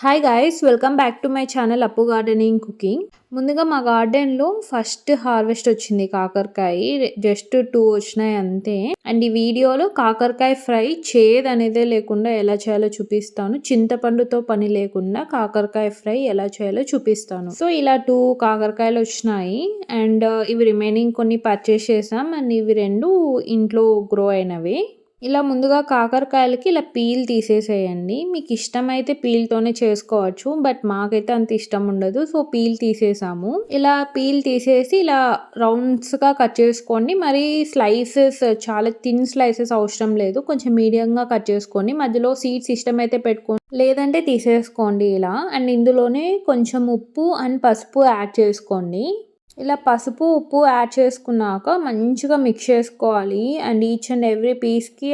Hi guys, welcome back to my channel అప్పు gardening cooking. ముందుగా మా గార్డెన్లో ఫస్ట్ హార్వెస్ట్ వచ్చింది కాకరకాయ. జస్ట్ 2 వచ్చినాయి అంతే. అండ్ ఈ వీడియోలో కాకరకాయ ఫ్రై చేదు అనేదే లేకుండా ఎలా చేయాలో చూపిస్తాను. చింతపండుతో పని లేకుండా కాకరకాయ ఫ్రై ఎలా చేయాలో చూపిస్తాను. సో ఇలా 2 కాకరకాయలు వచ్చినాయి. అండ్ ఇవి రిమైనింగ్ కొన్ని పర్చేస్ చేసాం. అండ్ ఇవి 2 ఇంట్లో గ్రో అయినవి. ఇలా ముందుగా కాకరకాయలకి ఇలా పీల్ తీసేసేయండి. మీకు ఇష్టమైతే పీల్తోనే చేసుకోవచ్చు, బట్ మాకైతే అంత ఇష్టం ఉండదు. సో పీల్ తీసేసాము. ఇలా పీల్ తీసేసి ఇలా రౌండ్స్గా కట్ చేసుకోండి. మరి స్లైసెస్ చాలా థిన్ స్లైసెస్ అవసరం లేదు, కొంచెం మీడియంగా కట్ చేసుకొని మధ్యలో సీడ్స్ ఇష్టమైతే పెట్టుకోండి, లేదంటే తీసేసుకోండి ఇలా. అండ్ ఇందులోనే కొంచెం ఉప్పు అండ్ పసుపు యాడ్ చేసుకోండి. ఇలా పసుపు ఉప్పు యాడ్ చేసుకున్నాక మంచిగా మిక్స్ చేసుకోవాలి. అండ్ ఈచ్ అండ్ ఎవ్రీ పీస్కి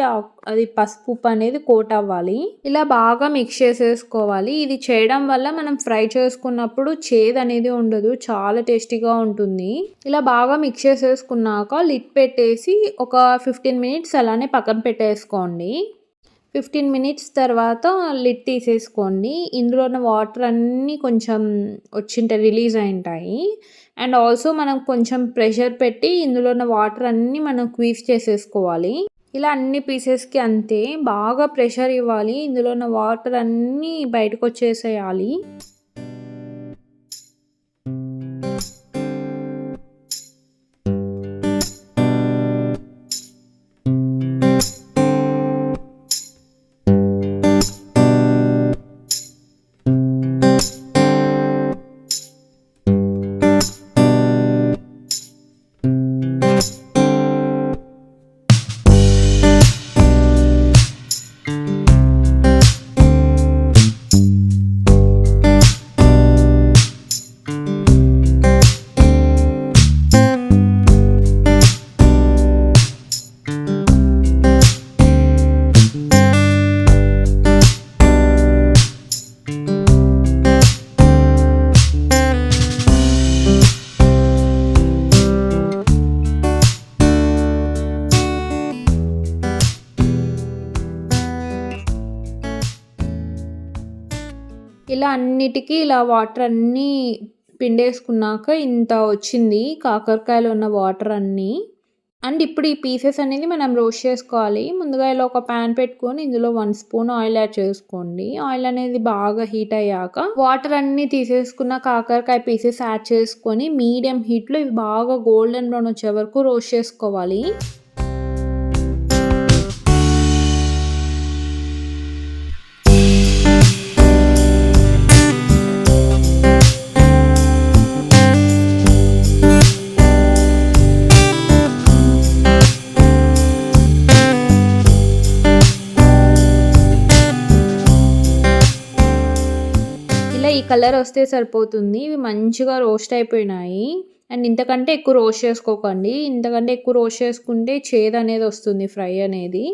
అది పసుపు ఉప్పు అనేది కోట్ అవ్వాలి. ఇలా బాగా మిక్స్ చేసేసుకోవాలి. ఇది చేయడం వల్ల మనం ఫ్రై చేసుకున్నప్పుడు చేదు అనేది ఉండదు, చాలా టేస్టీగా ఉంటుంది. ఇలా బాగా మిక్స్ చేసేసుకున్నాక లిడ్ పెట్టేసి ఒక 15 మినిట్స్ అలానే పక్కన పెట్టేసుకోండి. 15 మినిట్స్ తర్వాత లిడ్ తీసేసుకోండి. ఇందులో ఉన్న వాటర్ అన్నీ కొంచెం రిలీజ్ అయింటాయి. అండ్ ఆల్సో మనం కొంచెం ప్రెషర్ పెట్టి ఇందులో ఉన్న వాటర్ అన్నీ మనం క్వీజ్ చేసేసుకోవాలి. ఇలా అన్ని పీసెస్కి అంతే, బాగా ప్రెషర్ ఇవ్వాలి. ఇందులో ఉన్న వాటర్ అన్నీ బయటకు వచ్చేసేయాలి. ఇలా అన్నిటికీ ఇలా వాటర్ అన్నీ పిండేసుకున్నాక ఇంత వచ్చింది కాకరకాయలో ఉన్న వాటర్ అన్నీ. అండ్ ఇప్పుడు ఈ పీసెస్ అనేది మనం రోస్ట్ చేసుకోవాలి. ముందుగా ఇలా ఒక ప్యాన్ పెట్టుకొని ఇందులో 1 స్పూన్ ఆయిల్ యాడ్ చేసుకోండి. ఆయిల్ అనేది బాగా హీట్ అయ్యాక వాటర్ అన్నీ తీసేసుకున్న కాకరకాయ పీసెస్ యాడ్ చేసుకొని మీడియం హీట్లో ఇవి బాగా గోల్డెన్ బ్రౌన్ వచ్చే వరకు రోస్ట్ చేసుకోవాలి. ఈ కలర్ వస్తే సరిపోతుంది. ఇవి మంచిగా రోస్ట్ అయిపోయినాయి. అండ్ ఇంతకంటే ఎక్కువ రోస్ట్ చేసుకోకండి, ఇంతకంటే ఎక్కువ రోస్ట్ చేసుకుంటే చేదు అనేది వస్తుంది ఫ్రై అనేది.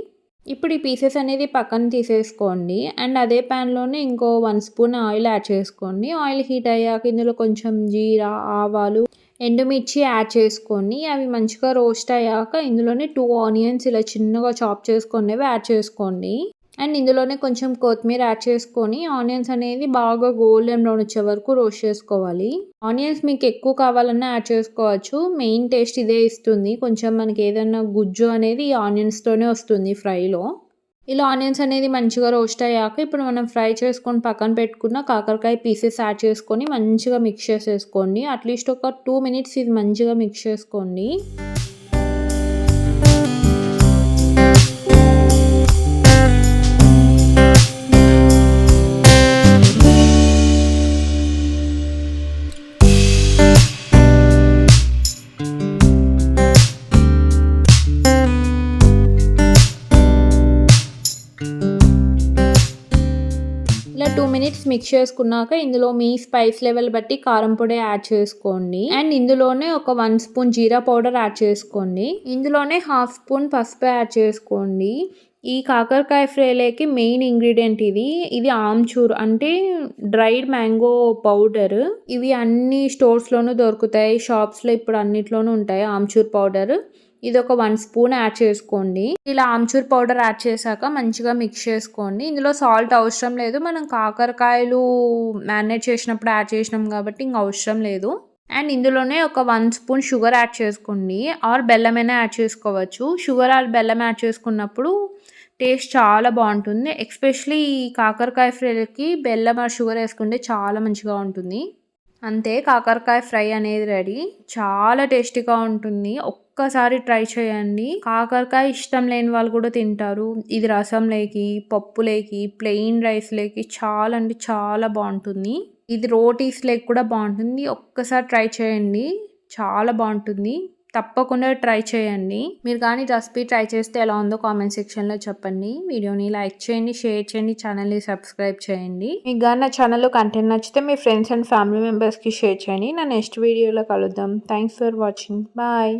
ఇప్పుడు ఈ పీసెస్ అనేది పక్కన తీసేసుకోండి. అండ్ అదే ప్యాన్లోనే ఇంకో 1 స్పూన్ ఆయిల్ యాడ్ చేసుకోండి. ఆయిల్ హీట్ అయ్యాక ఇందులో కొంచెం జీరా, ఆవాలు, ఎండుమిర్చి యాడ్ చేసుకోండి. అవి మంచిగా రోస్ట్ అయ్యాక ఇందులోనే 2 ఆనియన్స్ ఇలా చిన్నగా చాప్ చేసుకునేవి యాడ్ చేసుకోండి. అండ్ ఇందులోనే కొంచెం కొత్తిమీర యాడ్ చేసుకొని ఆనియన్స్ అనేది బాగా గోల్డెన్ బ్రౌన్ వచ్చే వరకు రోస్ట్ చేసుకోవాలి. ఆనియన్స్ మీకు ఎక్కువ కావాలన్నా యాడ్ చేసుకోవచ్చు, మెయిన్ టేస్ట్ ఇదే ఇస్తుంది. కొంచెం మనకి ఏదైనా గుజ్జు అనేది ఈ ఆనియన్స్తోనే వస్తుంది ఫ్రైలో. ఇలా ఆనియన్స్ అనేది మంచిగా రోస్ట్ అయ్యాక ఇప్పుడు మనం ఫ్రై చేసుకొని పక్కన పెట్టుకున్న కాకరకాయ పీసెస్ యాడ్ చేసుకొని మంచిగా మిక్స్ చేసేసుకోండి. అట్లీస్ట్ ఒక 2 మినిట్స్ ఇది మంచిగా మిక్స్ చేసుకోండి. ఇలా 2 మినిట్స్ మిక్స్ చేసుకున్నాక ఇందులో మీ స్పైస్ లెవెల్ బట్టి కారం పొడి యాడ్ చేసుకోండి. అండ్ ఇందులోనే ఒక 1 స్పూన్ జీరా పౌడర్ యాడ్ చేసుకోండి. ఇందులోనే 1/2 స్పూన్ పసుపు యాడ్ చేసుకోండి. ఈ కాకరకాయ ఫ్రైలోకి మెయిన్ ఇంగ్రీడియంట్ ఇది ఆమ్చూర్ అంటే డ్రైడ్ మ్యాంగో పౌడర్. ఇవి అన్ని స్టోర్స్లోనూ దొరుకుతాయి, షాప్స్లో ఇప్పుడు అన్నిట్లోనూ ఉంటాయి ఆమ్చూర్ పౌడర్. ఇది ఒక 1 స్పూన్ యాడ్ చేసుకోండి. ఇలా ఆమ్చూర్ పౌడర్ యాడ్ చేశాక మంచిగా మిక్స్ చేసుకోండి. ఇందులో సాల్ట్ అవసరం లేదు. మనం కాకరకాయలు మ్యారినేట్ చేసినప్పుడు యాడ్ చేసినాం కాబట్టి ఇంక అవసరం లేదు. అండ్ ఇందులోనే ఒక 1 స్పూన్ షుగర్ యాడ్ చేసుకోండి. ఆర్ బెల్లమైనా యాడ్ చేసుకోవచ్చు. షుగర్ ఆర్ బెల్లం యాడ్ చేసుకున్నప్పుడు టేస్ట్ చాలా బాగుంటుంది. ఎస్పెషల్లీ ఈ కాకరకాయ ఫ్రైకి బెల్లం ఆర్ షుగర్ వేసుకుంటే చాలా మంచిగా ఉంటుంది. అంతే, కాకరకాయ ఫ్రై అనేది రెడీ. చాలా టేస్టీగా ఉంటుంది. ఒక్కసారి ట్రై చేయండి. కాకరకాయ ఇష్టం లేని వాళ్ళు కూడా తింటారు. ఇది రసంలోకి, పప్పులోకి, ప్లెయిన్ రైస్లోకి చాలా అంటే చాలా బాగుంటుంది. ఇది రోటీస్లోకి కూడా బాగుంటుంది. ఒక్కసారి ట్రై చేయండి, చాలా బాగుంటుంది. తప్పకుండా ట్రై చేయండి. మీరు కానీ రెసిపీ ట్రై చేస్తే ఎలా ఉందో కామెంట్ సెక్షన్లో చెప్పండి. వీడియోని లైక్ చేయండి, షేర్ చేయండి, ఛానల్ని సబ్స్క్రైబ్ చేయండి. మీకు కానీ నా ఛానల్లో కంటెంట్ నచ్చితే మీ ఫ్రెండ్స్ అండ్ ఫ్యామిలీ మెంబర్స్కి షేర్ చేయండి. నా నెక్స్ట్ వీడియోలో కలుద్దాం. Thanks for watching. బాయ్.